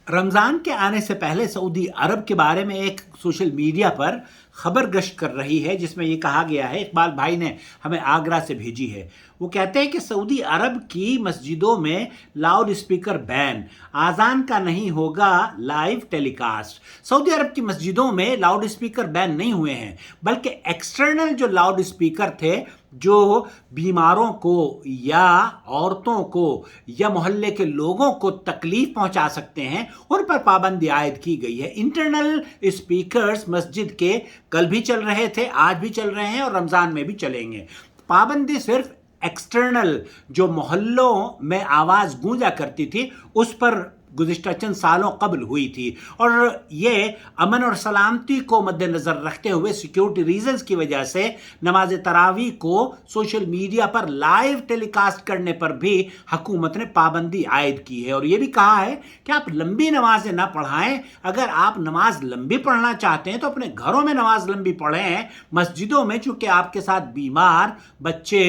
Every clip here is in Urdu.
رمضان کے آنے سے پہلے سعودی عرب کے بارے میں ایک سوشل میڈیا پر خبر گشت کر رہی ہے، جس میں یہ کہا گیا ہے، اقبال بھائی نے ہمیں آگرہ سے بھیجی ہے۔ وہ کہتے ہیں کہ سعودی عرب کی مسجدوں میں لاؤڈ اسپیکر بین، اذان کا نہیں ہوگا لائیو ٹیلی کاسٹ۔ سعودی عرب کی مسجدوں میں لاؤڈ اسپیکر بین نہیں ہوئے ہیں، بلکہ ایکسٹرنل جو لاؤڈ اسپیکر تھے جو بیماروں کو یا عورتوں کو یا محلے کے لوگوں کو تکلیف پہنچا سکتے ہیں، ان پر پابندی عائد کی گئی ہے۔ انٹرنل اسپیکرز مسجد کے کل بھی چل رہے تھے، آج بھی چل رہے ہیں اور رمضان میں بھی چلیں گے۔ پابندی صرف ایکسٹرنل جو محلوں میں آواز گونجا کرتی تھی اس پر گزشتہ چند سالوں قبل ہوئی تھی، اور یہ امن اور سلامتی کو مد نظر رکھتے ہوئے سیکیورٹی ریزنز کی وجہ سے نماز تراویح کو سوشل میڈیا پر لائیو ٹیلی کاسٹ کرنے پر بھی حکومت نے پابندی عائد کی ہے، اور یہ بھی کہا ہے کہ آپ لمبی نمازیں نہ پڑھائیں۔ اگر آپ نماز لمبی پڑھنا چاہتے ہیں تو اپنے گھروں میں نماز لمبی پڑھیں، مسجدوں میں چونکہ آپ کے ساتھ بیمار بچے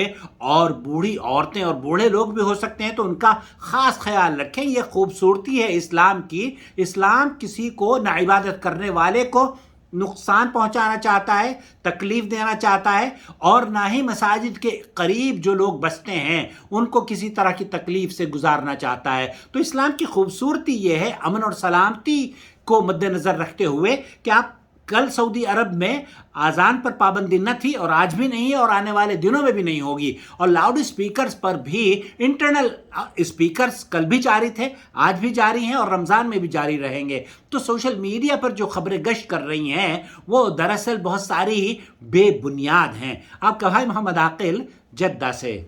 اور بوڑھی عورتیں اور بوڑھے لوگ بھی ہو سکتے ہیں تو ان کا خاص خیال رکھیں۔ یہ خوبصورتی ہے اسلام کی۔ اسلام کسی کو نہ عبادت کرنے والے کو نقصان پہنچانا چاہتا ہے، تکلیف دینا چاہتا ہے، اور نہ ہی مساجد کے قریب جو لوگ بستے ہیں ان کو کسی طرح کی تکلیف سے گزارنا چاہتا ہے۔ تو اسلام کی خوبصورتی یہ ہے، امن اور سلامتی کو مد نظر رکھتے ہوئے، کہ آپ کل سعودی عرب میں اذان پر پابندی نہ تھی اور آج بھی نہیں ہے اور آنے والے دنوں میں بھی نہیں ہوگی، اور لاؤڈ اسپیکرز پر بھی انٹرنل اسپیکرز کل بھی جاری تھے، آج بھی جاری ہیں اور رمضان میں بھی جاری رہیں گے۔ تو سوشل میڈیا پر جو خبریں گشت کر رہی ہیں وہ دراصل بہت ساری بے بنیاد ہیں۔ آپ کا بھائی محمد عاقل، جدہ سے۔